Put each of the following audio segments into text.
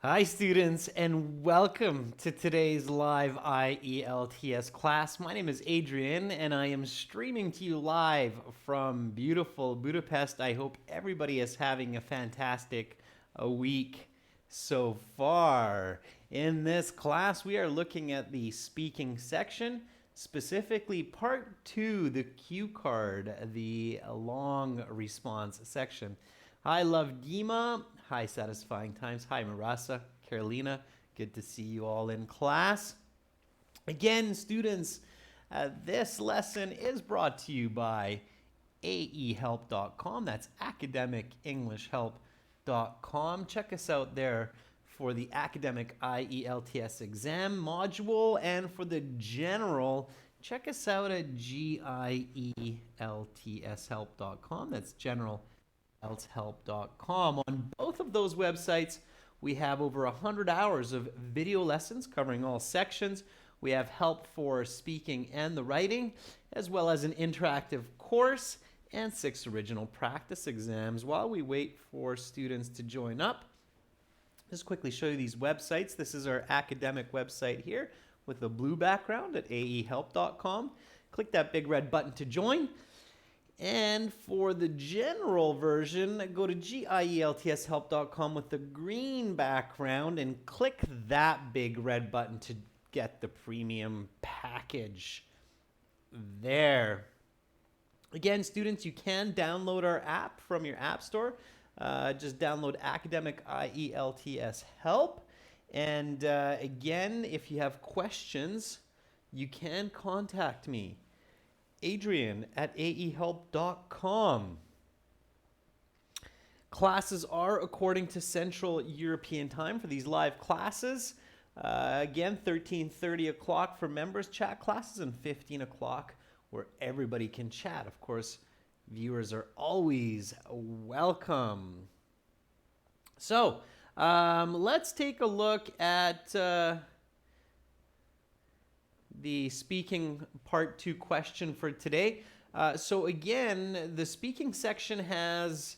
Hi students and welcome to today's live IELTS class. My name is Adrian and I am streaming to you live from beautiful Budapest. I hope everybody is having a fantastic week so far. In this class we are looking at the speaking section, specifically part 2, the cue card, the long response section. Hi, Love Dima. Hi, Satisfying Times. Hi, Marasa, Carolina. Good to see you all in class. Again, students, this lesson is brought to you by aehelp.com. That's academicenglishhelp.com. Check us out there for the academic IELTS exam module, and for the general, check us out at gieltshelp.com. That's general IELTShelp.com. On both of those websites, we have over 100 hours of video lessons covering all sections. We have help for speaking and the writing, as well as an interactive course and 6 original practice exams. While we wait for students to join up, just quickly show you these websites. This is our academic website here with the blue background at aehelp.com. Click that big red button to join. And for the general version, go to gieltshelp.com with the green background and click that big red button to get the premium package there. Again, students, you can download our app from your app store. Just download Academic IELTS Help. And again, if you have questions, you can contact me. Adrian at aehelp.com. Classes are according to Central European Time for these live classes. Again, 13:30 o'clock for members chat classes and 15 o'clock where everybody can chat. Of course, viewers are always welcome. So, let's take a look at the speaking part 2 question for today. So again, the speaking section has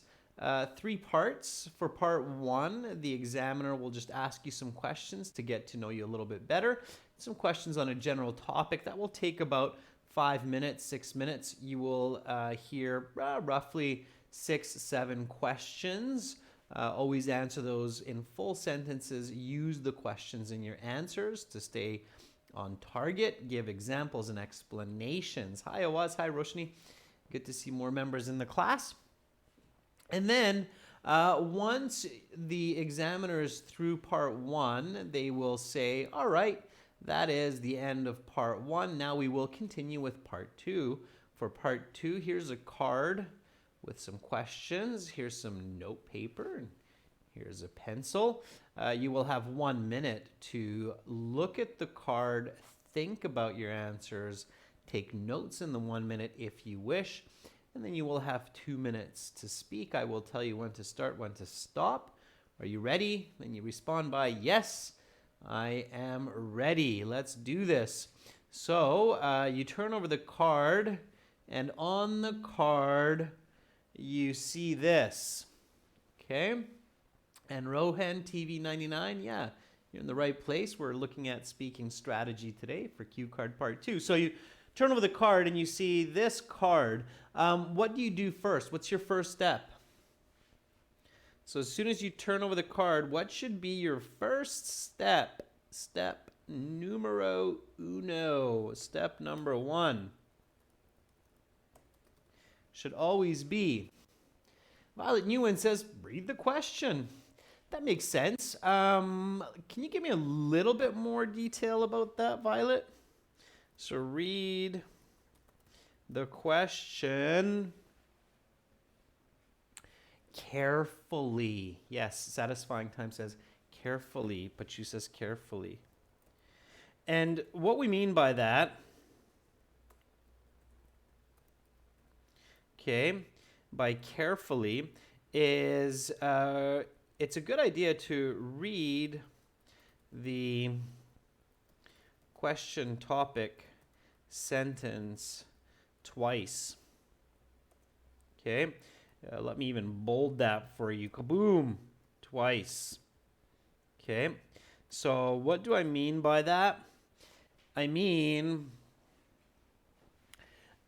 3 parts. For part 1, the examiner will just ask you some questions to get to know you a little bit better. Some questions on a general topic that will take about 5 minutes, 6 minutes. You will hear roughly 6-7 questions. Always answer those in full sentences. Use the questions in your answers to stay on target. Give examples and explanations. Hi Awaz, hi Roshni. Good to see more members in the class. And then once the examiner is through part 1, they will say, all right, that is the end of part 1. Now we will continue with part 2. For part 2, here's a card with some questions. Here's some note paper, and here's a pencil. You will have 1 minute to look at the card, think about your answers, take notes in the 1 minute if you wish, and then you will have 2 minutes to speak. I will tell you when to start, when to stop. Are you ready? Then you respond by, yes, I am ready. Let's do this. So you turn over the card, and on the card, you see this. Okay? And Rohan TV 99, yeah, you're in the right place. We're looking at speaking strategy today for Cue Card Part 2. So you turn over the card and you see this card. What do you do first? What's your first step? So as soon as you turn over the card, what should be your first step? Step numero uno. Step number 1 should always be, Violet Newen says, read the question. That makes sense. Can you give me a little bit more detail about that, Violet? So read the question carefully. Yes, Satisfying Time says carefully, but you says carefully. And what we mean by that, okay, by carefully is it's a good idea to read the question topic sentence twice. Okay, let me even bold that for you. Kaboom! Twice. Okay, so what do I mean by that? I mean,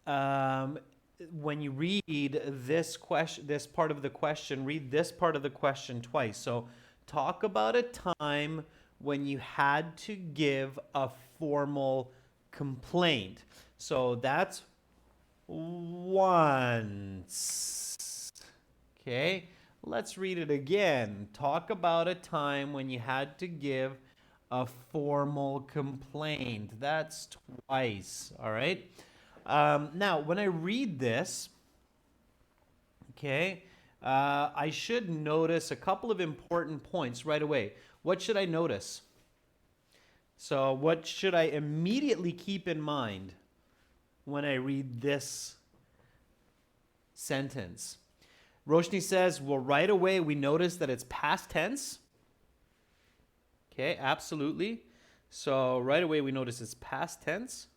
when you read this question, this part of the question, read this part of the question twice. So talk about a time when you had to give a formal complaint. So that's once. Okay, let's read it again. Talk about a time when you had to give a formal complaint. That's twice. All right. Now, when I read this, okay, I should notice a couple of important points right away. What should I notice? So, what should I immediately keep in mind when I read this sentence? Roshni says, well, right away we notice that it's past tense. Okay, absolutely. So, right away we notice it's past tense.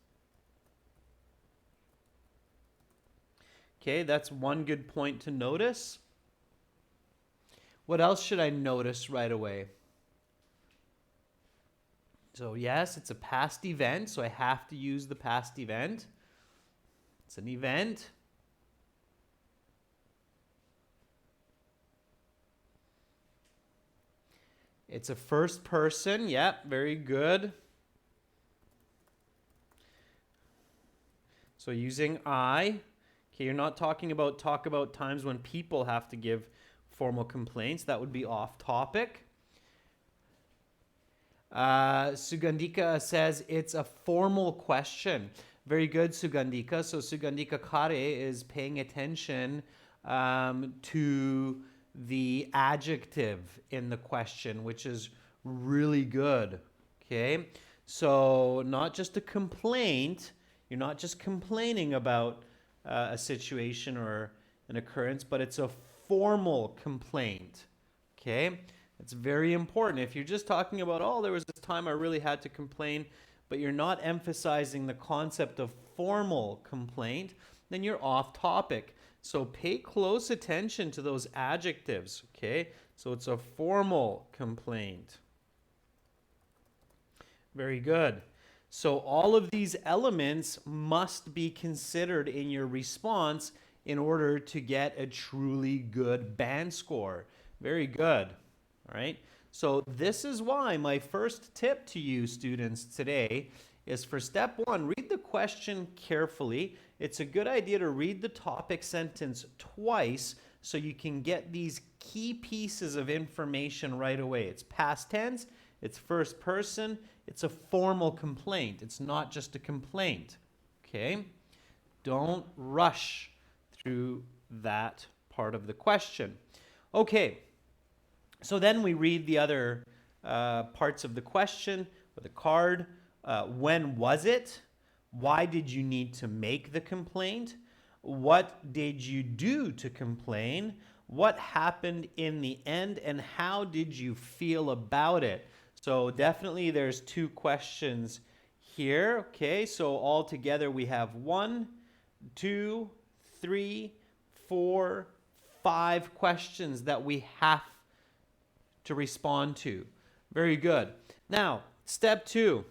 Okay, that's one good point to notice. What else should I notice right away? So yes, it's a past event, so I have to use the past event. It's an event. It's a first person. Yep, very good. So using I. Okay, you're not talking about talk about times when people have to give formal complaints. That would be off topic. Sugandhika says it's a formal question. Very good, Sugandhika. So Sugandhika Kare is paying attention to the adjective in the question, which is really good. Okay, so not just a complaint. You're not just complaining about a situation or an occurrence, but it's a formal complaint. Okay, it's very important. If you're just talking about, oh, there was this time I really had to complain, but you're not emphasizing the concept of formal complaint, then you're off topic. So pay close attention to those adjectives. Okay, so it's a formal complaint. Very good. So all of these elements must be considered in your response in order to get a truly good band score. Very good. All right. So this is why my first tip to you students today is for step one, read the question carefully. It's a good idea to read the topic sentence twice so you can get these key pieces of information right away. It's past tense, it's first person, it's a formal complaint. It's not just a complaint. Okay? Don't rush through that part of the question. Okay. So then we read the other parts of the question or the card. When was it? Why did you need to make the complaint? What did you do to complain? What happened in the end? And how did you feel about it? So definitely there's two questions here. Okay, so all together we have 1, 2, 3, 4, 5 questions that we have to respond to. Very good. Now, step 2.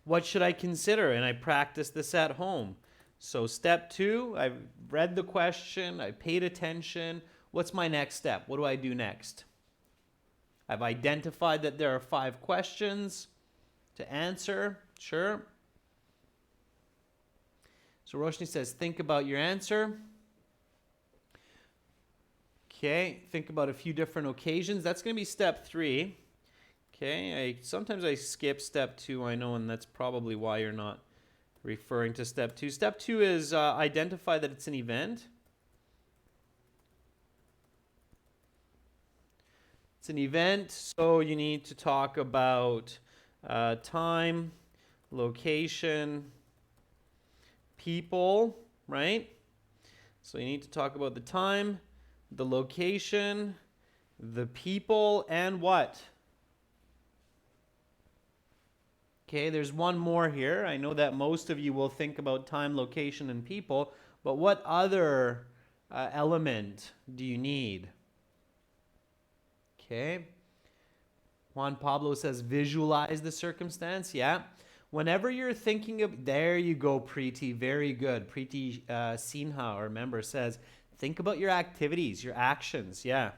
What should I consider? And I practice this at home. So step 2, I've read the question, I paid attention. What's my next step? What do I do next? I've identified that there are 5 questions to answer. Sure. So Roshni says, think about your answer. Okay, think about a few different occasions. That's going to be step 3. Okay, sometimes I skip step 2, I know, and that's probably why you're not referring to step 2. Step 2 is identify that it's an event. It's an event, so you need to talk about time, location, people, right? So you need to talk about the time, the location, the people, and what? Okay, there's one more here. I know that most of you will think about time, location, and people, but what other element do you need? Okay, Juan Pablo says visualize the circumstance. Yeah. Whenever you're thinking of, there you go, Preeti. Very good. Preeti Sinha, our member, says, think about your activities, your actions. Yeah.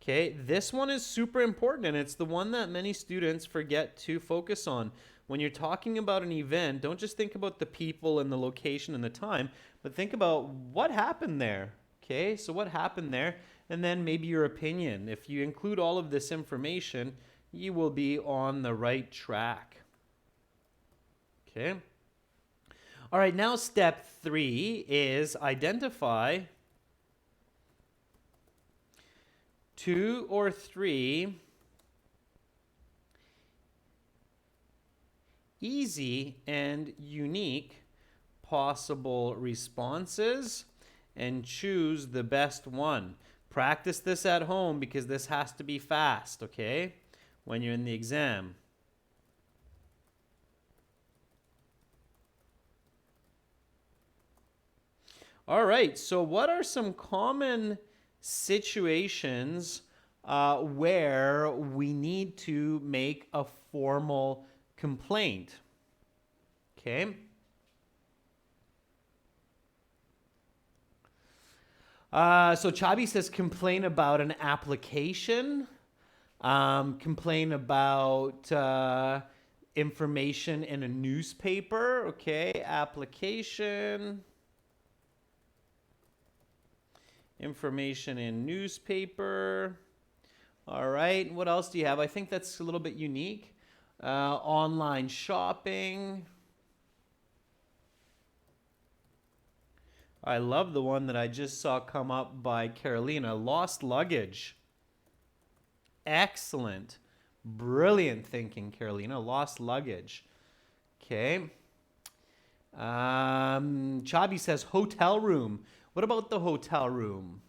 Okay, this one is super important, and it's the one that many students forget to focus on. When you're talking about an event, don't just think about the people and the location and the time, but think about what happened there. Okay, so what happened there, and then maybe your opinion. If you include all of this information, you will be on the right track. Okay. All right, now step 3 is identify 2 or 3 easy and unique possible responses and choose the best one. Practice this at home because this has to be fast, okay? When you're in the exam. All right, so what are some common situations where we need to make a formal complaint? Okay. So Chabi says complain about an application, complain about information in a newspaper. Okay, application, information in newspaper. All right, what else do you have? I think that's a little bit unique. Online shopping. I love the one that I just saw come up by Carolina. Lost luggage. Excellent. Brilliant thinking, Carolina. Lost luggage. Okay. Chabi says hotel room. What about the hotel room?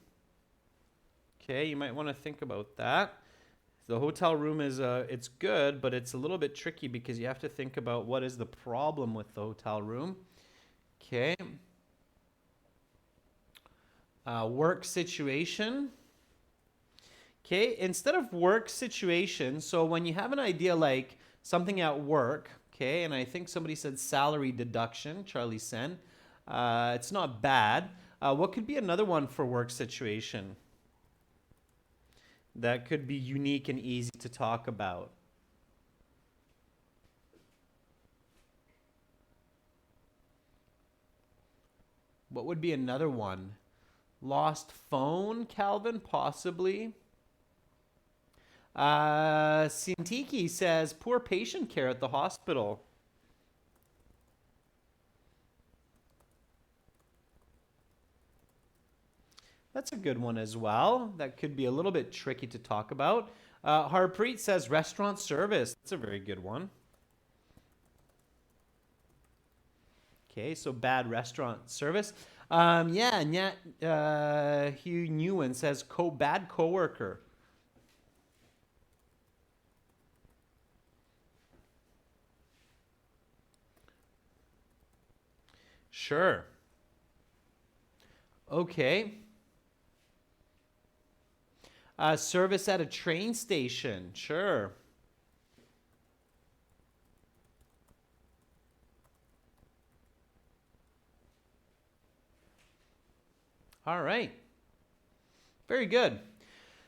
Okay, you might want to think about that. The hotel room is it's good, but it's a little bit tricky because you have to think about what is the problem with the hotel room. Okay. Work situation. Okay, instead of work situation, so when you have an idea like something at work, okay, and I think somebody said salary deduction, Charlie Sen, it's not bad. What could be another one for work situation that could be unique and easy to talk about? What would be another one? Lost phone, Calvin, possibly. Sintiki says poor patient care at the hospital. That's a good one as well. That could be a little bit tricky to talk about. Harpreet says restaurant service. That's a very good one. Okay, so bad restaurant service. Yeah, and yet Hugh Newen says bad coworker. Sure. Okay. Service at a train station. Sure. All right. Very good.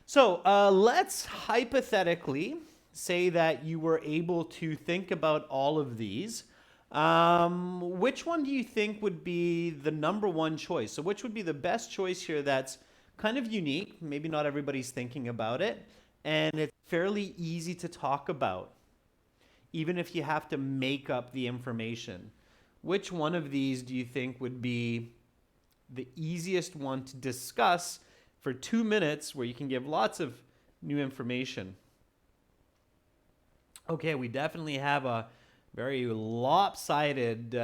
So let's hypothetically say that you were able to think about all of these. Which one do you think would be the number one choice? So which would be the best choice here that's kind of unique? Maybe not everybody's thinking about it. And it's fairly easy to talk about, even if you have to make up the information. Which one of these do you think would be the easiest one to discuss for 2 minutes where you can give lots of new information? Okay, we definitely have a very lopsided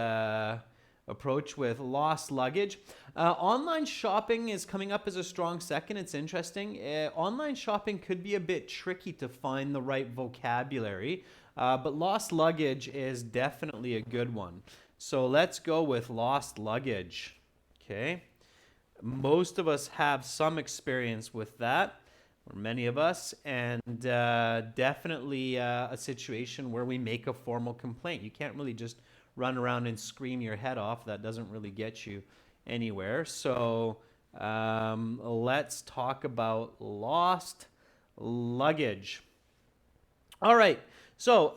approach with lost luggage. Online shopping is coming up as a strong second. It's interesting. Online shopping could be a bit tricky to find the right vocabulary, but lost luggage is definitely a good one. So let's go with lost luggage. Okay. Most of us have some experience with that. or many of us, and definitely a situation where we make a formal complaint. You can't really just run around and scream your head off. That doesn't really get you anywhere. So let's talk about lost luggage. All right. So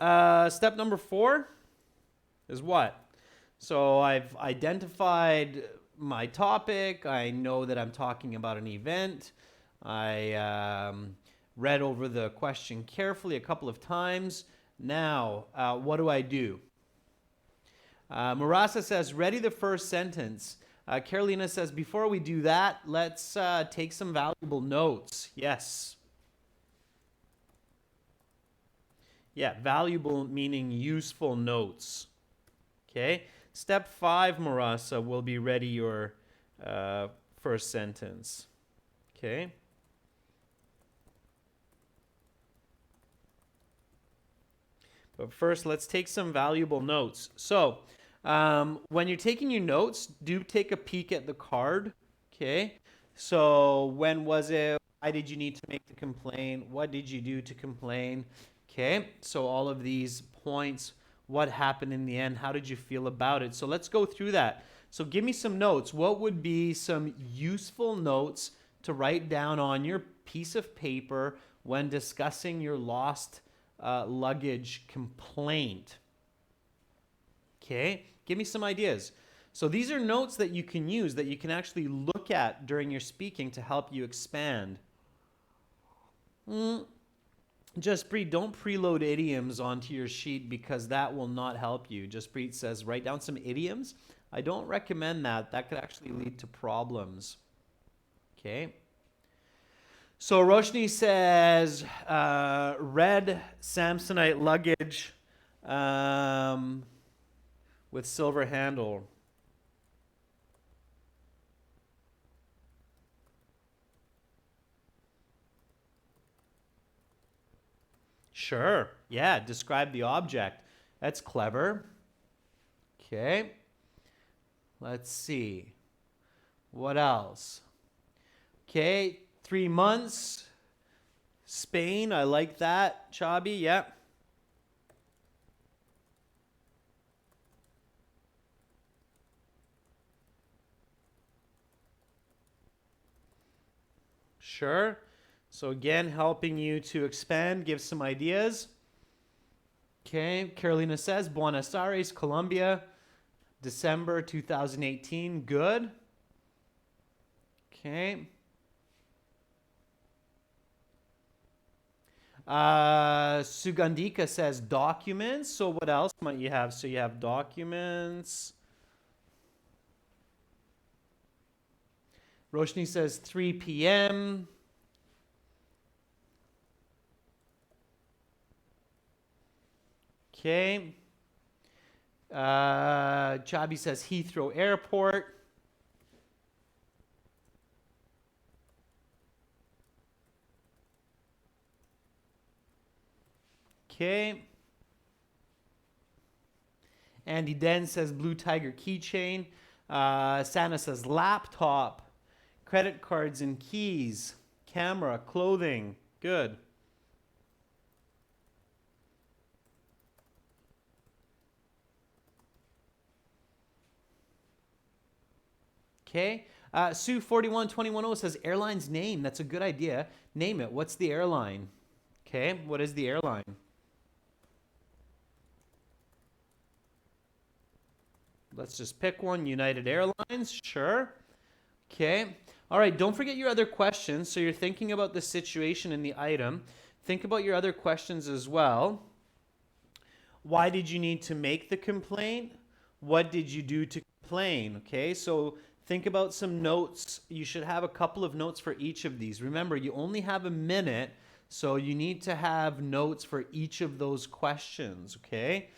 step number 4 is what? So I've identified my topic. I know that I'm talking about an event. I read over the question carefully a couple of times. Now, what do? Marasa says, ready the first sentence. Carolina says, before we do that, let's take some valuable notes. Yes. Yeah, valuable meaning useful notes. Okay. Step 5, Marasa, will be ready your first sentence. Okay. But first, let's take some valuable notes. So, when you're taking your notes, do take a peek at the card. Okay. So, when was it? Why did you need to make the complaint? What did you do to complain? Okay. So, all of these points, what happened in the end? How did you feel about it? So, let's go through that. So, give me some notes. What would be some useful notes to write down on your piece of paper when discussing your lost luggage complaint? Okay, give me some ideas. So these are notes that you can use, that you can actually look at during your speaking to help you expand. Jaspreet, don't preload idioms onto your sheet because that will not help you. Jaspreet says, write down some idioms. I don't recommend that. That could actually lead to problems. Okay. So Roshni says, red Samsonite luggage with silver handle. Sure. Yeah, describe the object. That's clever. Okay. Let's see. What else? Okay, 3 months. Spain, I like that. Chabi, yeah. Sure. So again, helping you to expand, give some ideas. Okay, Carolina says Buenos Aires, Colombia, December 2018. Good. Okay. Sugandika says documents. So what else might you have? So you have documents. Roshni says 3 p.m. Okay. Chabi says Heathrow Airport. Okay. Andy Den says Blue Tiger keychain. Santa says laptop, credit cards and keys, camera, clothing. Good. Okay. Sue 41210 says airline's name. That's a good idea. Name it. What's the airline? Okay. What is the airline? Let's just pick one. United Airlines. Sure. Okay. All right. Don't forget your other questions. So you're thinking about the situation in the item. Think about your other questions as well. Why did you need to make the complaint? What did you do to complain? Okay. So think about some notes. You should have a couple of notes for each of these. Remember, you only have a minute, so you need to have notes for each of those questions, okay?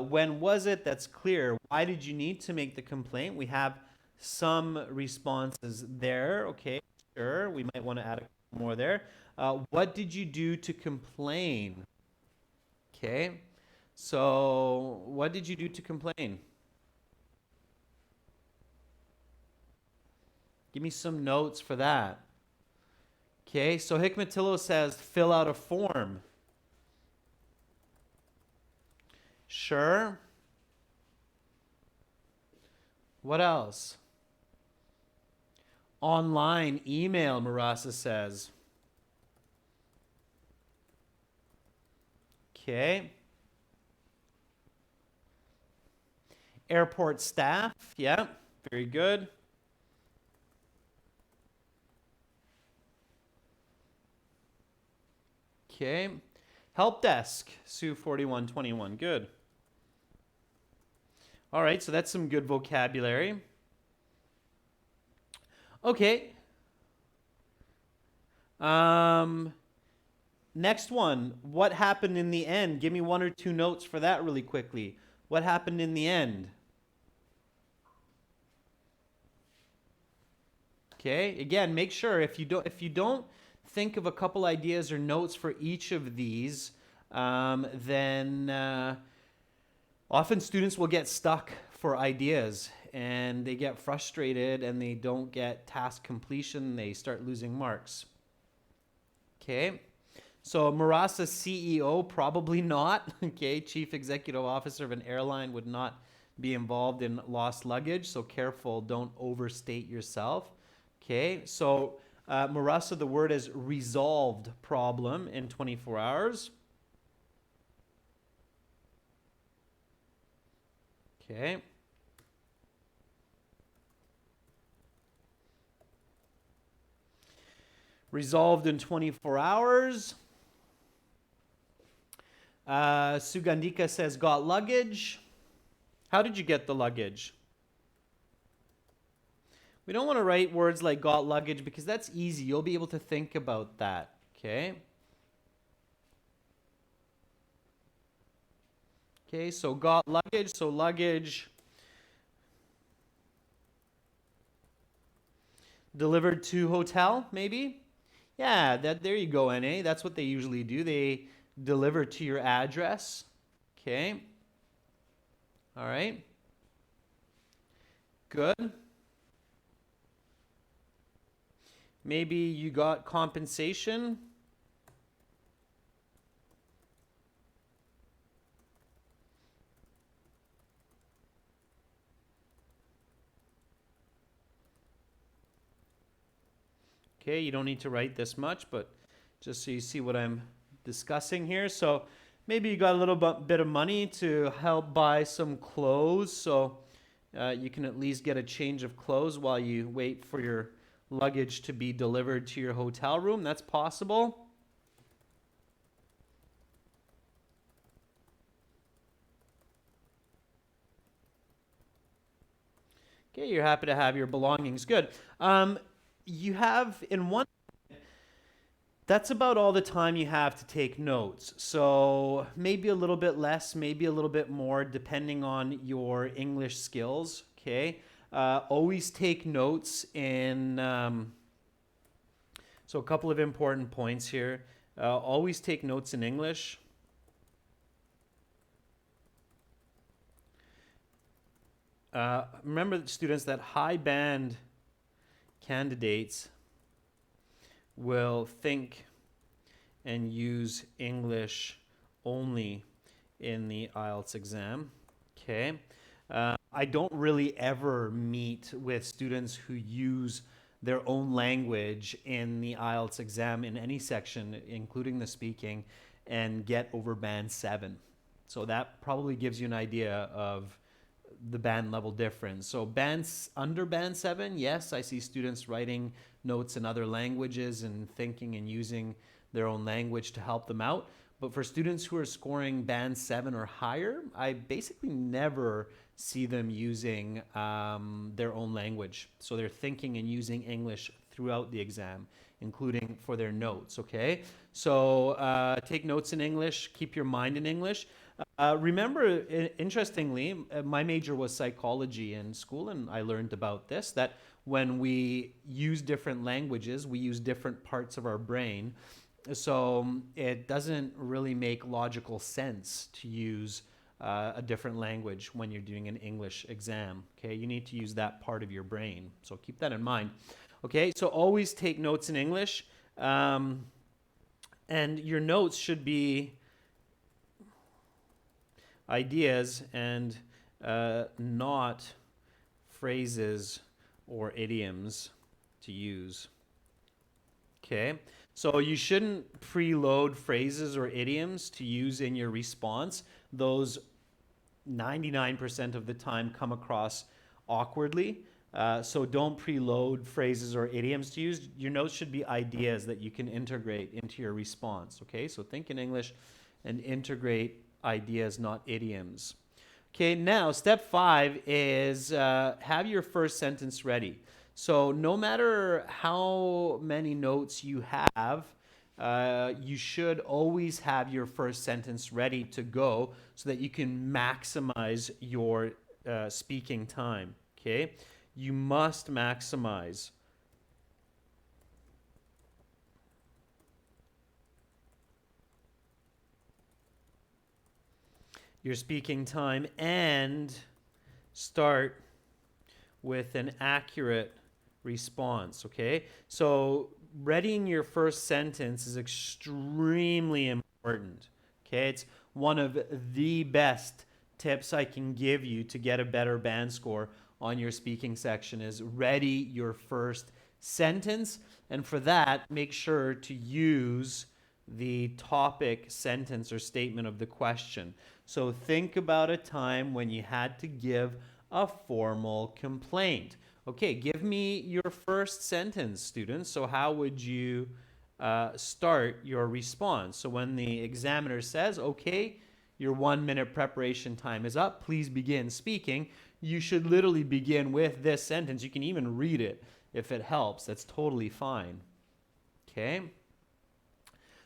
When was it? That's clear. Why did you need to make the complaint? We have some responses there, okay? Sure, we might want to add a couple more there. What did you do to complain? Okay, so what did you do to complain? Give me some notes for that. Okay, so Hikmatillo says fill out a form. Sure. What else? Online, email, Marasa says. Okay. Airport staff, yeah, very good. Okay. Help desk, Sue 4121, good. All right, so that's some good vocabulary. Okay. Next one, what happened in the end? Give me one or two notes for that really quickly. What happened in the end? Okay, again, make sure if you don't think of a couple ideas or notes for each of these, then often students will get stuck for ideas and they get frustrated and they don't get task completion. They start losing marks. Okay, so Marasa CEO, probably not. Okay, Chief Executive Officer of an airline would not be involved in lost luggage, so careful, don't overstate yourself. Okay, so Marasa, the word is resolved problem in 24 hours. Okay. Resolved in 24 hours. Sugandika says, got luggage. How did you get the luggage? We don't want to write words like got luggage because that's easy. You'll be able to think about that, okay? Okay, so got luggage, so luggage delivered to hotel, maybe? Yeah, there you go, NA. That's what they usually do. They deliver to your address. Okay. All right. Good. Maybe you got compensation. Okay, you don't need to write this much, but just so you see what I'm discussing here. So maybe you got a little bit of money to help buy some clothes, so you can at least get a change of clothes while you wait for your luggage to be delivered to your hotel room. That's possible. Okay, you're happy to have your belongings. Good. You have in one, that's about all the time you have to take notes. So maybe a little bit less, maybe a little bit more, depending on your English skills. Okay. Always take notes in. So a couple of important points here. Always take notes in English. Remember, students, that high band candidates will think and use English only in the IELTS exam. Okay. I don't really ever meet with students who use their own language in the IELTS exam in any section, including the speaking, and get over band 7. So that probably gives you an idea of the band level difference. So bands under band 7, yes, I see students writing notes in other languages and thinking and using their own language to help them out. But for students who are scoring band 7 or higher, I basically never see them using their own language. So they're thinking and using English throughout the exam, including for their notes, okay? So take notes in English, keep your mind in English. Remember, interestingly, my major was psychology in school, and I learned about this, that when we use different languages, we use different parts of our brain. So it doesn't really make logical sense to use a different language when you're doing an English exam. Okay, you need to use that part of your brain. So keep that in mind. Okay, so always take notes in English. Um, and your notes should be ideas and not phrases or idioms to use. Okay, so you shouldn't preload phrases or idioms to use in your response. Those 99% of the time come across awkwardly. So don't preload phrases or idioms to use. Your notes should be ideas that you can integrate into your response. Okay, so think in English and integrate ideas, not idioms. Okay, now step 5 is have your first sentence ready. So no matter how many notes you have, you should always have your first sentence ready to go so that you can maximize your speaking time. Okay, you must maximize your speaking time and start with an accurate response. Okay, so readying your first sentence is extremely important. Okay, it's one of the best tips I can give you to get a better band score on your speaking section is ready your first sentence. And for that, make sure to use the topic sentence or statement of the question. So think about a time when you had to give a formal complaint. Okay, give me your first sentence, students. So how would you start your response? So when the examiner says, okay, your 1 minute preparation time is up, please begin speaking, you should literally begin with this sentence. You can even read it if it helps. That's totally fine. Okay.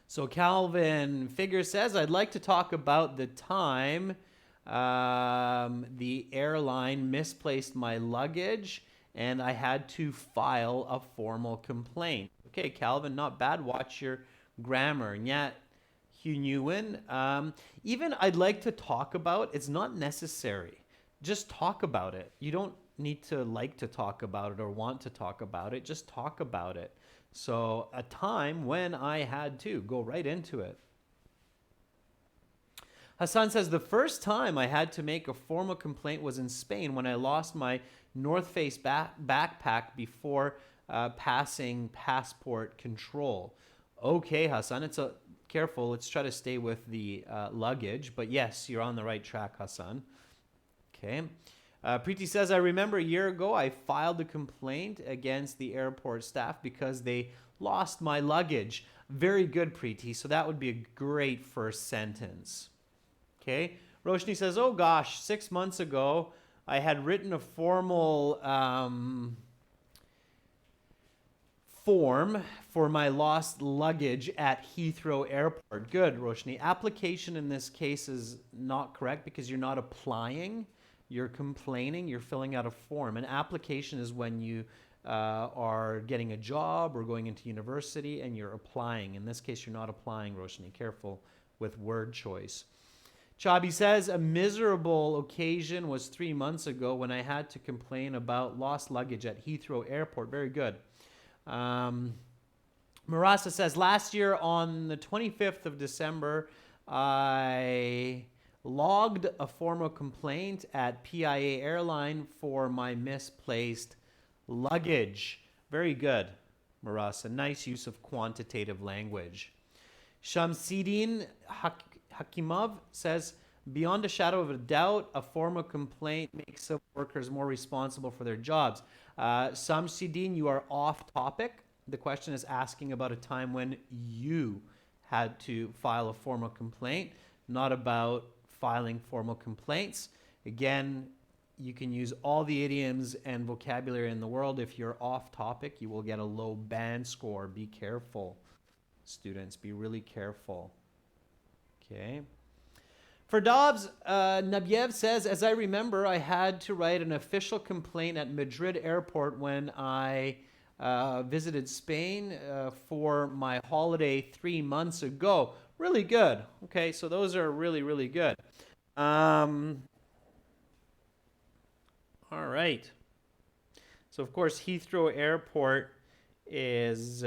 So Calvin Figure says, I'd like to talk about the time the airline misplaced my luggage and I had to file a formal complaint. Okay, Calvin, not bad. Watch your grammar. And yet, Hunyuan, even I'd like to talk about, it's not necessary. Just talk about it. You don't need to like to talk about it or want to talk about it. Just talk about it. So a time when I had to go right into it. Hassan says, the first time I had to make a formal complaint was in Spain when I lost my North Face backpack before passing passport control. Okay, Hassan, careful. Let's try to stay with the luggage. But yes, you're on the right track, Hassan. Okay. Preeti says, I remember a year ago I filed a complaint against the airport staff because they lost my luggage. Very good, Preeti. So that would be a great first sentence. Okay. Roshni says, oh gosh, 6 months ago I had written a formal form for my lost luggage at Heathrow Airport. Good, Roshni. Application in this case is not correct because you're not applying. You're complaining, you're filling out a form. An application is when you are getting a job or going into university and you're applying. In this case, you're not applying, Roshni. Careful with word choice. Chabi says, a miserable occasion was 3 months ago when I had to complain about lost luggage at Heathrow Airport. Very good. Marasa says, last year on the 25th of December, I logged a formal complaint at PIA Airline for my misplaced luggage. Very good, Marasa. Nice use of quantitative language. Shamsidin Hakimov says, beyond a shadow of a doubt, a formal complaint makes civil workers more responsible for their jobs. Shamsidin, you are off topic. The question is asking about a time when you had to file a formal complaint, not about filing formal complaints. Again, you can use all the idioms and vocabulary in the world. If you're off topic, you will get a low band score. Be careful, students. Be really careful. Okay. For Dobbs, Nabiev says, as I remember, I had to write an official complaint at Madrid airport when I visited Spain for my holiday 3 months ago. Really good. Okay, so those are really, really good. All right. So, of course, Heathrow Airport is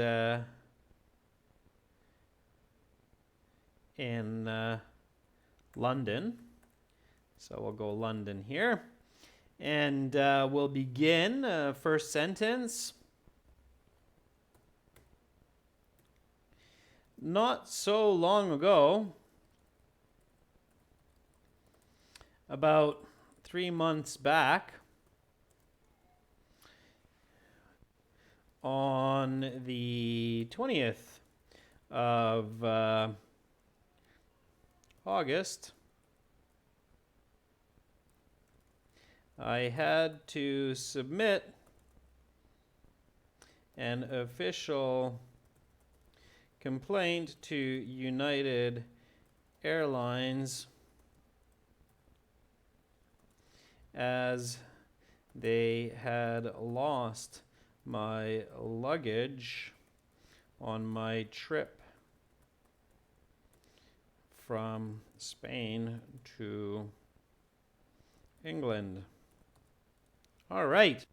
in London. So we'll go London here. And we'll begin. First sentence. Not so long ago, about 3 months back, on the 20th of August, I had to submit an official complaint to United Airlines as they had lost my luggage on my trip from Spain to England. All right.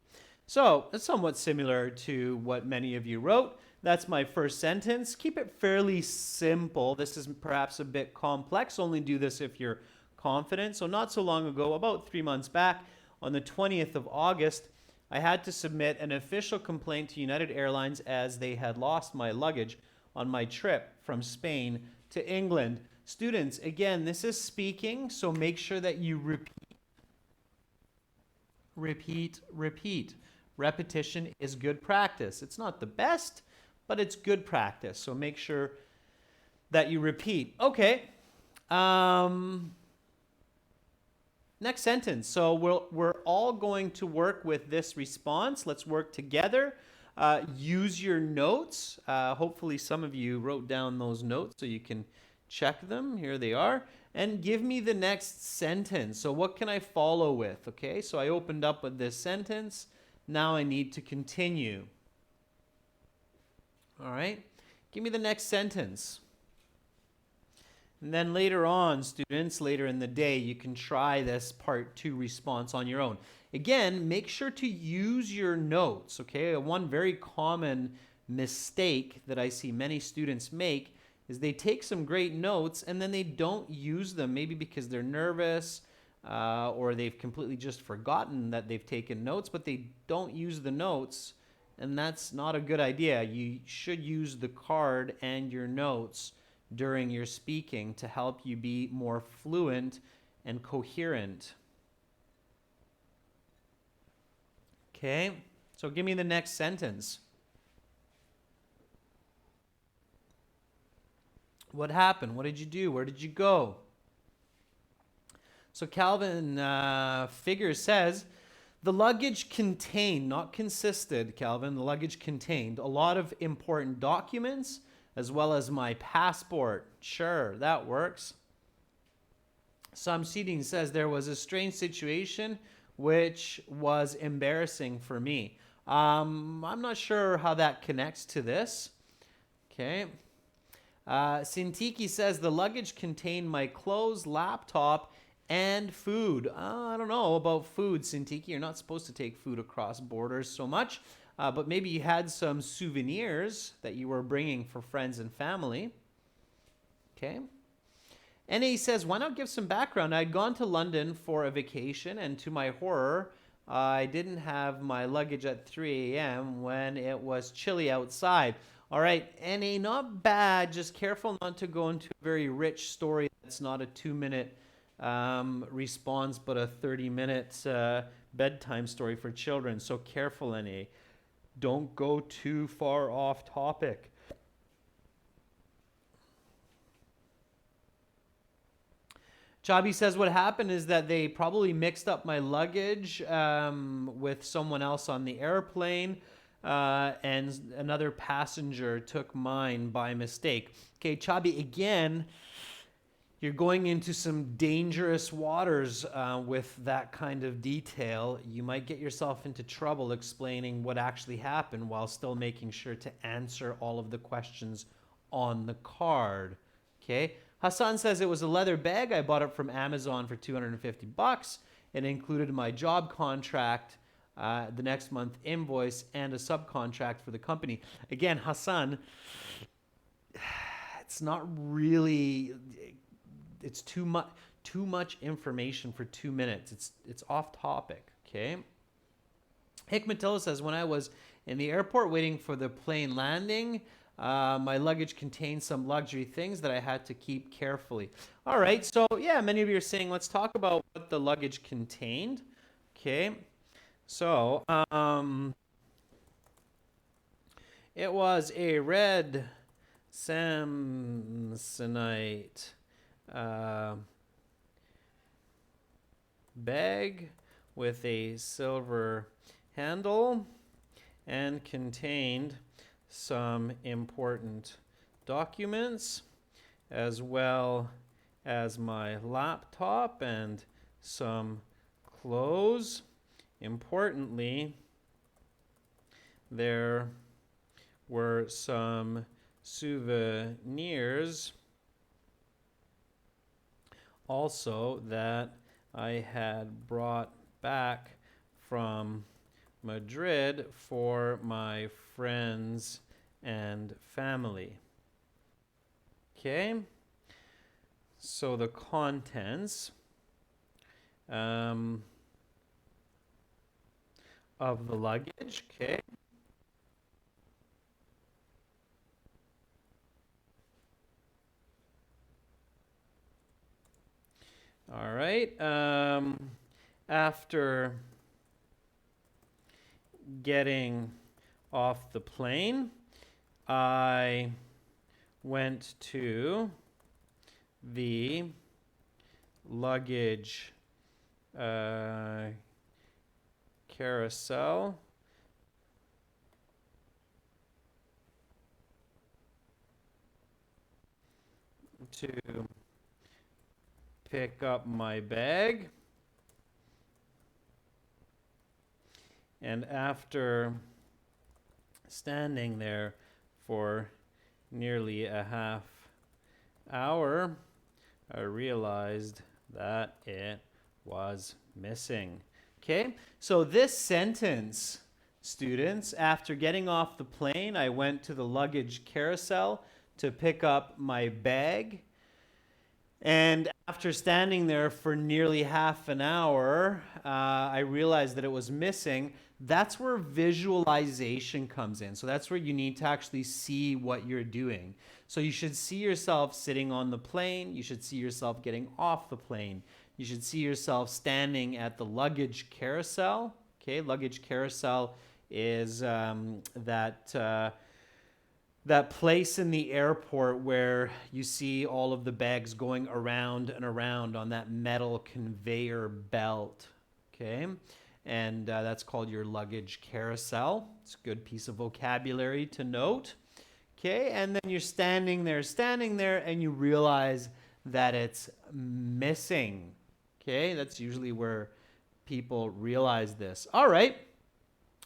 So it's somewhat similar to what many of you wrote. That's my first sentence. Keep it fairly simple. This is perhaps a bit complex. Only do this if you're confident. So not so long ago, about 3 months back, on the 20th of August, I had to submit an official complaint to United Airlines as they had lost my luggage on my trip from Spain to England. Students, again, this is speaking, so make sure that you repeat. Repetition is good practice. It's not the best, but it's good practice. So make sure that you repeat. Okay. Next sentence. So we're all going to work with this response. Let's work together. Use your notes. Hopefully some of you wrote down those notes so you can check them. Here they are. And give me the next sentence. So what can I follow with? Okay, so I opened up with this sentence. Now I need to continue. All right, give me the next sentence. And then later on, students, later in the day, you can try this part 2 response on your own. Again, make sure to use your notes, okay? One very common mistake that I see many students make is they take some great notes and then they don't use them, maybe because they're nervous or they've completely just forgotten that they've taken notes, but they don't use the notes, and that's not a good idea. You should use the card and your notes during your speaking to help you be more fluent and coherent. Okay, so give me the next sentence. What happened? What did you do? Where did you go? So Calvin Figures says, the luggage contained, not consisted, Calvin, the luggage contained a lot of important documents as well as my passport. Sure, that works. Some seating says there was a strange situation which was embarrassing for me. I'm not sure how that connects to this. Okay. Sintiki says the luggage contained my clothes, laptop, and food. I don't know about food, Sintiki. You're not supposed to take food across borders so much, but maybe you had some souvenirs that you were bringing for friends and family. Okay. NA says, why not give some background? I'd gone to London for a vacation, and to my horror, I didn't have my luggage at 3 a.m. when it was chilly outside. All right, NA, not bad. Just careful not to go into a very rich story that's not a 2-minute response, but a 30-minute bedtime story for children. So careful, NA. Don't go too far off topic. Chabi says what happened is that they probably mixed up my luggage with someone else on the airplane, and another passenger took mine by mistake. Okay, Chabi, again, you're going into some dangerous waters with that kind of detail. You might get yourself into trouble explaining what actually happened while still making sure to answer all of the questions on the card. Okay. Hassan says it was a leather bag. I bought it from Amazon for $250. It included my job contract, the next month invoice, and a subcontract for the company. Again, Hassan, it's not really, it's too much information for 2 minutes. It's off topic, okay? Hikmatilla says, when I was in the airport waiting for the plane landing, my luggage contained some luxury things that I had to keep carefully. All right, so yeah, many of you are saying, let's talk about what the luggage contained. Okay, so it was a red Samsonite bag with a silver handle and contained some important documents as well as my laptop and some clothes. Importantly, there were some souvenirs also that I had brought back from Madrid for my friends and family. Okay, so the contents of the luggage, okay. All right, after getting off the plane, I went to the luggage carousel to pick up my bag. And after standing there for nearly a half hour, I realized that it was missing. Okay, so this sentence, students, after getting off the plane, I went to the luggage carousel to pick up my bag. And after standing there for nearly half an hour, I realized that it was missing. That's where visualization comes in. So that's where you need to actually see what you're doing. So you should see yourself sitting on the plane. You should see yourself getting off the plane. You should see yourself standing at the luggage carousel. Okay, luggage carousel is that place in the airport where you see all of the bags going around and around on that metal conveyor belt, okay? And that's called your luggage carousel. It's a good piece of vocabulary to note, okay? And then you're standing there, and you realize that it's missing, okay? That's usually where people realize this. All right,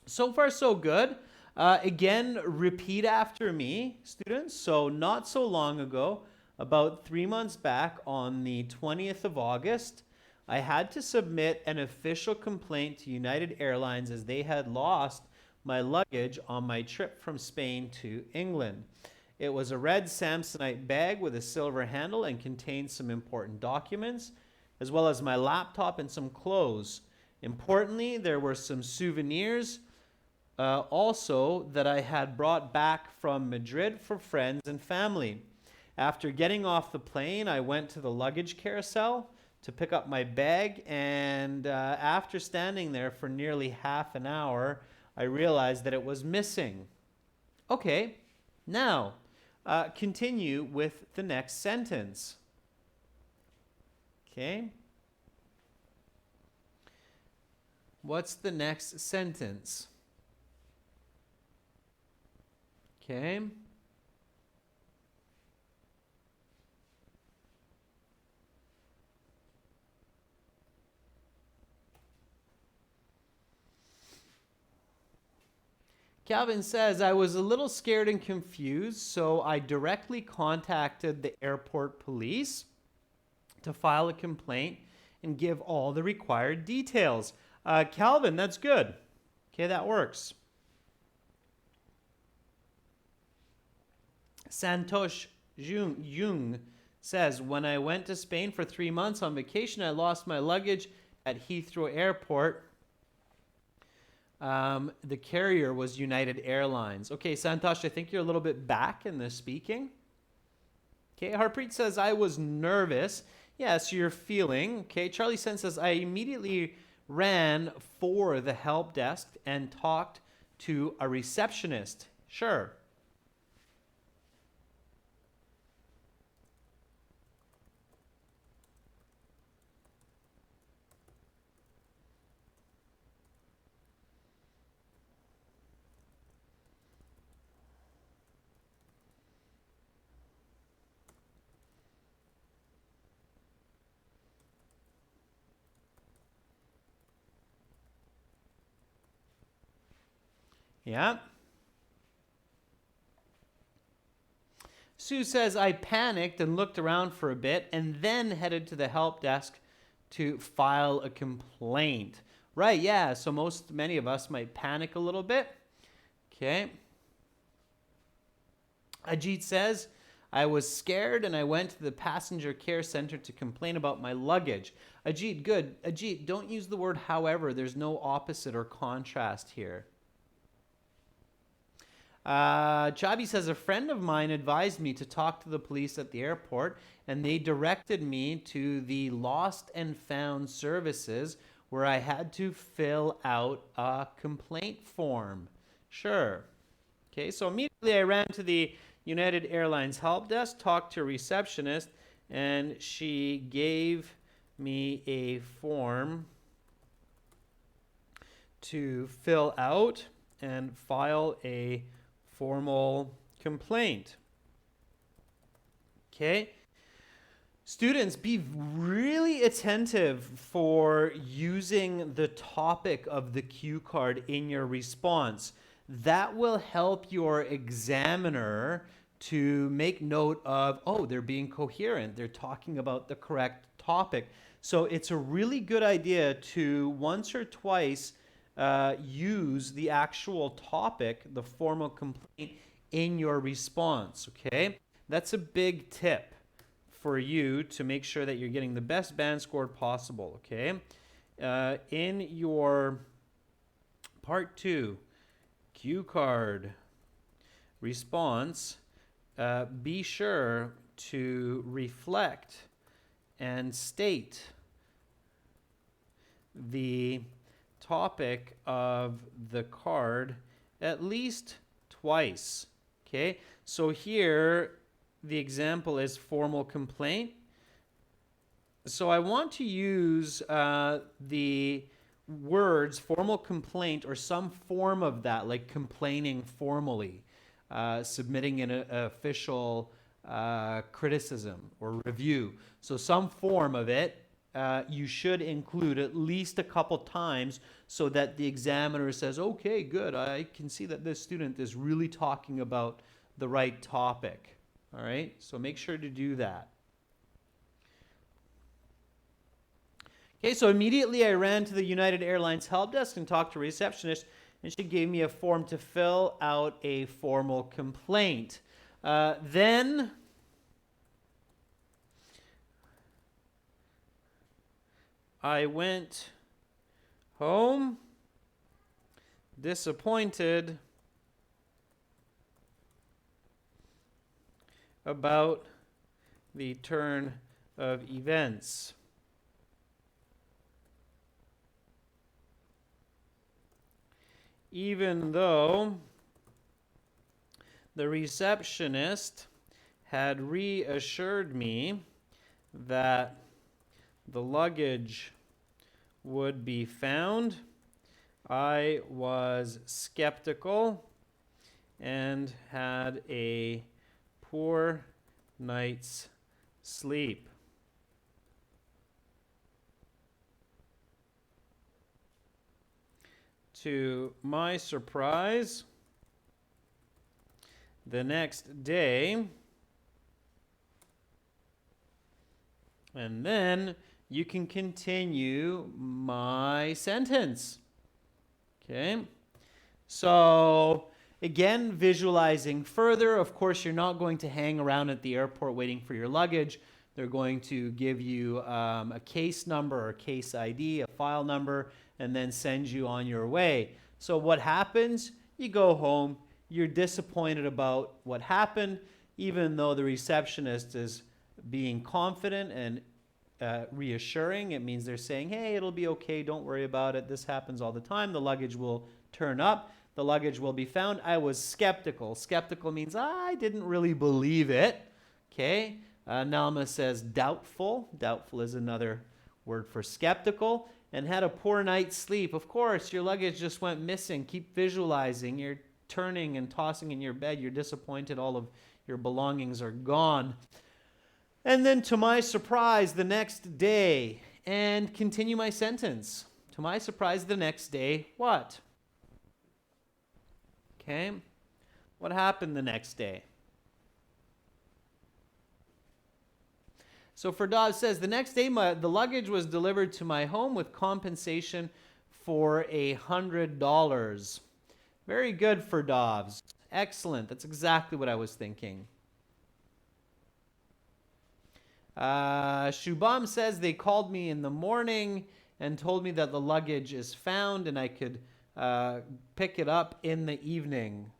so far so good. Again, repeat after me, students. So not so long ago, about 3 months back on the 20th of August, I had to submit an official complaint to United Airlines as they had lost my luggage on my trip from Spain to England. It was a red Samsonite bag with a silver handle and contained some important documents, as well as my laptop and some clothes. Importantly, there were some souvenirs also that I had brought back from Madrid for friends and family. After getting off the plane, I went to the luggage carousel to pick up my bag, and after standing there for nearly half an hour, I realized that it was missing. Okay, now continue with the next sentence. Okay. What's the next sentence? Okay. Calvin says, I was a little scared and confused, so I directly contacted the airport police to file a complaint and give all the required details. Calvin, that's good. Okay, that works. Santosh Jung says, when I went to Spain for 3 months on vacation, I lost my luggage at Heathrow Airport. The carrier was United Airlines. Okay, Santosh, I think you're a little bit back in the speaking. Okay, Harpreet says, I was nervous. Yeah, so you're feeling. Okay, Charlie Sen says, I immediately ran for the help desk and talked to a receptionist. Sure. Yeah. Sue says, I panicked and looked around for a bit and then headed to the help desk to file a complaint. Right, yeah, so many of us might panic a little bit. Okay. Ajit says, I was scared and I went to the passenger care center to complain about my luggage. Ajit, good. Ajit, don't use the word however. There's no opposite or contrast here. Chabi says, a friend of mine advised me to talk to the police at the airport and they directed me to the lost and found services where I had to fill out a complaint form. Sure. Okay, so immediately I ran to the United Airlines help desk, talked to a receptionist, and she gave me a form to fill out and file a formal complaint. Okay. Students, be really attentive for using the topic of the cue card in your response. That will help your examiner to make note of, oh, they're being coherent. They're talking about the correct topic. So it's a really good idea to once or twice use the actual topic, the formal complaint, in your response, okay? That's a big tip for you to make sure that you're getting the best band score possible, okay? In your part 2, cue card response, be sure to reflect and state the topic of the card at least twice. Okay, so here the example is formal complaint. So I want to use the words formal complaint or some form of that, like complaining formally, submitting an official criticism or review. So some form of it you should include at least a couple times so that the examiner says, okay, good, I can see that this student is really talking about the right topic. All right, so make sure to do that. Okay, so immediately I ran to the United Airlines help desk and talked to a receptionist, and she gave me a form to fill out a formal complaint. Then I went home, disappointed about the turn of events. Even though the receptionist had reassured me that the luggage would be found, I was skeptical and had a poor night's sleep. To my surprise, the next day, and then you can continue my sentence. Okay? So Again, visualizing further. Of course, you're not going to hang around at the airport waiting for your luggage. They're going to give you a case number or case ID, a file number, and then send you on your way. So what happens? You go home. You're disappointed about what happened, even though the receptionist is being confident and reassuring. It means they're saying, hey, it'll be okay. Don't worry about it. This happens all the time. The luggage will turn up. The luggage will be found. I was skeptical. Skeptical means I didn't really believe it. Okay. Nalma says doubtful. Doubtful is another word for skeptical. And had a poor night's sleep. Of course, your luggage just went missing. Keep visualizing. You're turning and tossing in your bed. You're disappointed. All of your belongings are gone. And then to my surprise, the next day, and continue my sentence. To my surprise, the next day, what? Okay. What happened the next day? So Ferdaz says, the next day the luggage was delivered to my home with compensation for $100. Very good, Ferdaz. Excellent. That's exactly what I was thinking. Shubham says, they called me in the morning and told me that the luggage is found and I could pick it up in the evening.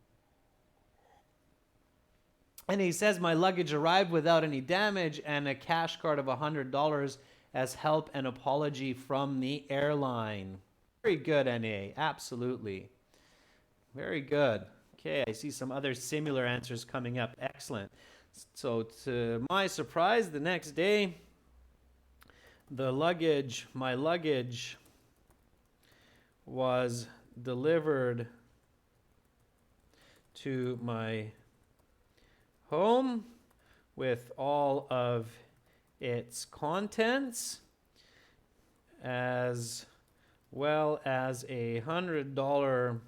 And he says, my luggage arrived without any damage and a cash card of $100 as help and apology from the airline. Very good, NA. Absolutely. Very good. Okay, I see some other similar answers coming up. Excellent. So to my surprise, the next day, my luggage was delivered to my home with all of its contents, as well as a $100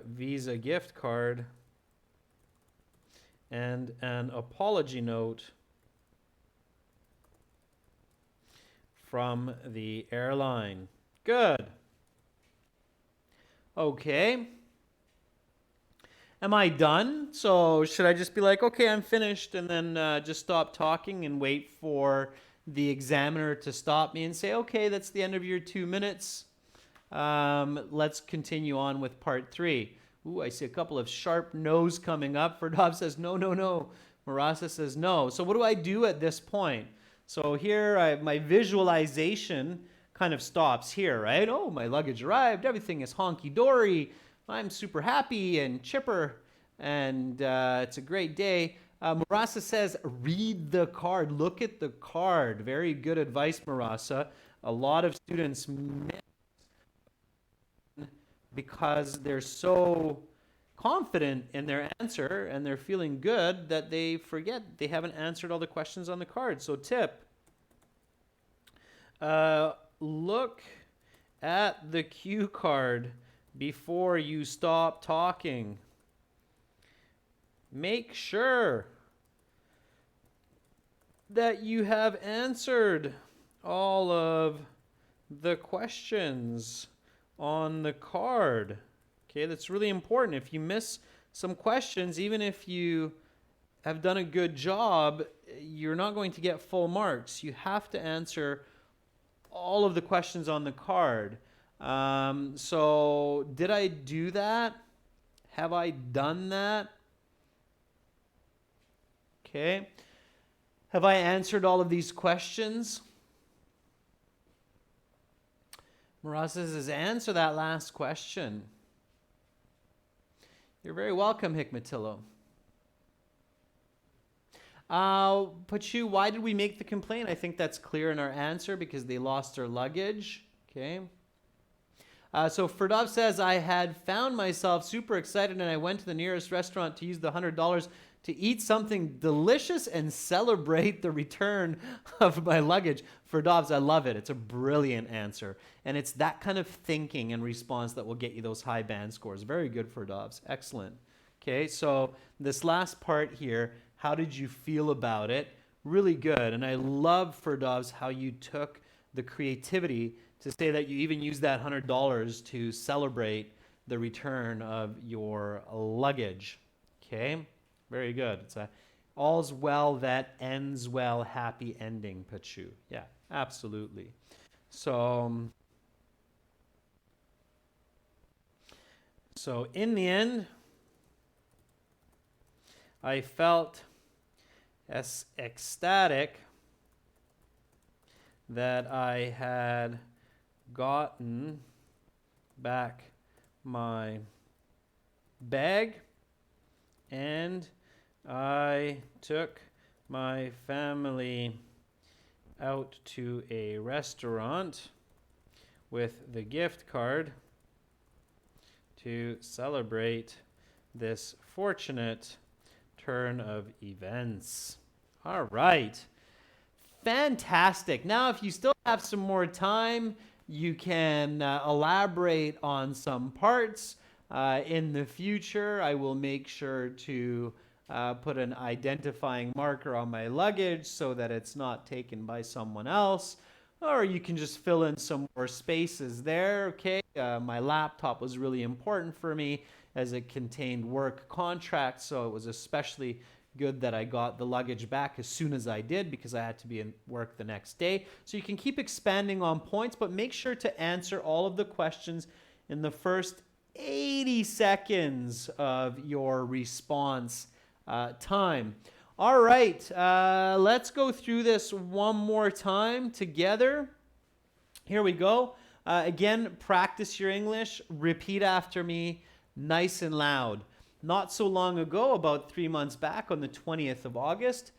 Visa gift card and an apology note from the airline. Good. Okay. Am I done? So should I just be like, okay, I'm finished, and then just stop talking and wait for the examiner to stop me and say, okay, that's the end of your 2 minutes. Let's continue on with part 3. Ooh, I see a couple of sharp no's coming up. Ferdab says, no, no, no. Marasa says, no. So what do I do at this point? So here, my visualization kind of stops here, right? Oh, my luggage arrived. Everything is honky-dory. I'm super happy and chipper, and it's a great day. Marasa says, read the card. Look at the card. Very good advice, Marasa. A lot of students miss because they're so confident in their answer and they're feeling good that they forget they haven't answered all the questions on the card. So tip, look at the cue card before you stop talking. Make sure that you have answered all of the questions on the card. Okay, that's really important. If you miss some questions, even if you have done a good job, you're not going to get full marks. You have to answer all of the questions on the card. So did I do that? Have I done that? Okay. Have I answered all of these questions? Marasa says, answer that last question. You're very welcome, Hikmatillo. Pachu, why did we make the complaint? I think that's clear in our answer, because they lost their luggage. Okay. So Ferdov says, I had found myself super excited and I went to the nearest restaurant to use the $100 to eat something delicious and celebrate the return of my luggage. Ferdovs, I love it. It's a brilliant answer. And it's that kind of thinking and response that will get you those high band scores. Very good, Ferdovs. Excellent. Okay, so this last part here, how did you feel about it? Really good. And I love, Ferdovs, how you took the creativity to say that you even used that $100 to celebrate the return of your luggage. Okay, very good. It's a all's well that ends well, happy ending, Pachu. Yeah, absolutely. So, so in the end, I felt ecstatic that I had gotten back my bag, and I took my family out to a restaurant with the gift card to celebrate this fortunate turn of events. All right. Fantastic. Now, if you still have some more time, you can elaborate on some parts. In the future, I will make sure to put an identifying marker on my luggage so that it's not taken by someone else. Or you can just fill in some more spaces there, okay? My laptop was really important for me as it contained work contracts, so it was especially good that I got the luggage back as soon as I did because I had to be in work the next day. So you can keep expanding on points, but make sure to answer all of the questions in the first 80 seconds of your response time. All right, let's go through this one more time together. Here we go. Again, practice your English. Repeat after me, nice and loud. Not so long ago, about 3 months back on the 20th of August,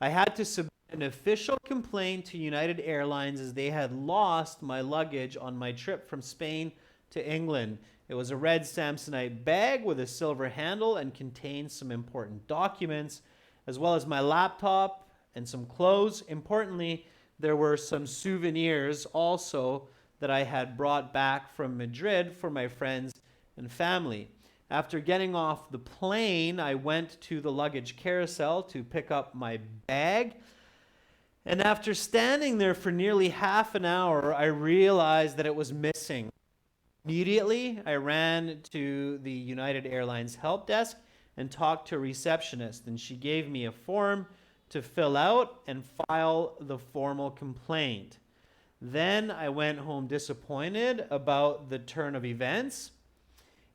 I had to submit an official complaint to United Airlines as they had lost my luggage on my trip from Spain to England. It was a red Samsonite bag with a silver handle and contained some important documents, as well as my laptop and some clothes. Importantly, there were some souvenirs also that I had brought back from Madrid for my friends and family. After getting off the plane, I went to the Luggage Carousel to pick up my bag. And after standing there for nearly half an hour, I realized that it was missing. Immediately, I ran to the United Airlines help desk and talked to a receptionist, and she gave me a form to fill out and file the formal complaint. Then I went home disappointed about the turn of events.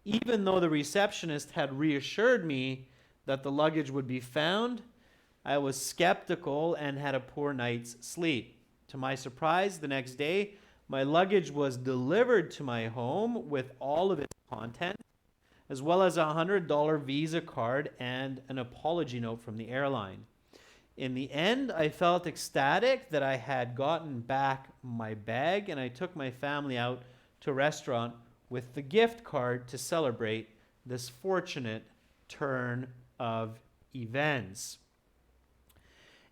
Even though the receptionist had reassured me that the luggage would be found, I was skeptical and had a poor night's sleep. To my surprise, the next day, my luggage was delivered to my home with all of its content, as well as a $100 Visa card and an apology note from the airline. In the end, I felt ecstatic that I had gotten back my bag, and I took my family out to a restaurant with the gift card to celebrate this fortunate turn of events.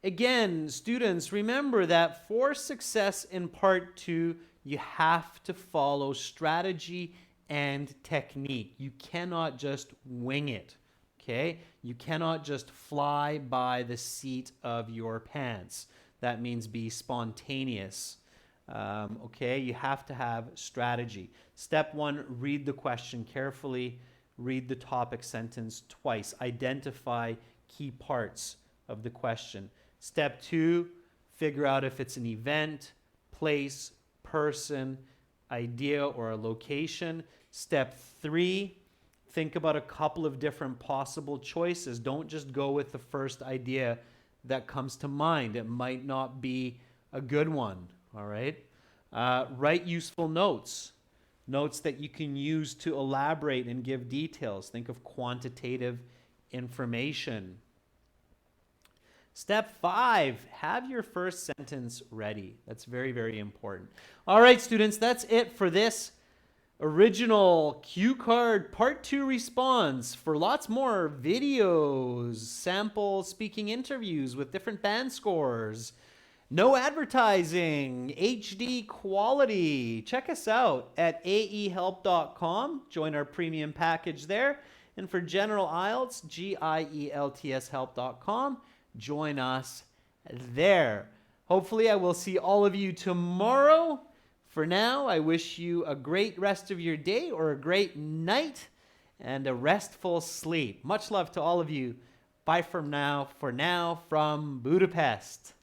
Again, students, remember that for success in part 2, you have to follow strategy and technique. You cannot just wing it, okay? You cannot just fly by the seat of your pants. That means be spontaneous. Okay, you have to have strategy. Step 1, read the question carefully. Read the topic sentence twice. Identify key parts of the question. Step 2, figure out if it's an event, place, person, idea, or a location. Step 3, think about a couple of different possible choices. Don't just go with the first idea that comes to mind. It might not be a good one. All right. Write useful notes, notes that you can use to elaborate and give details. Think of quantitative information. Step 5, have your first sentence ready. That's very, very important. All right, students, that's it for this original cue card part 2 response. For lots more videos, sample speaking interviews with different band scores, no advertising, HD quality. Check us out at aehelp.com. Join our premium package there. And for general IELTS, GIELTS help.com. Join us there. Hopefully, I will see all of you tomorrow For now, I wish you a great rest of your day or a great night and a restful sleep. Much love to all of you. Bye for now, from Budapest.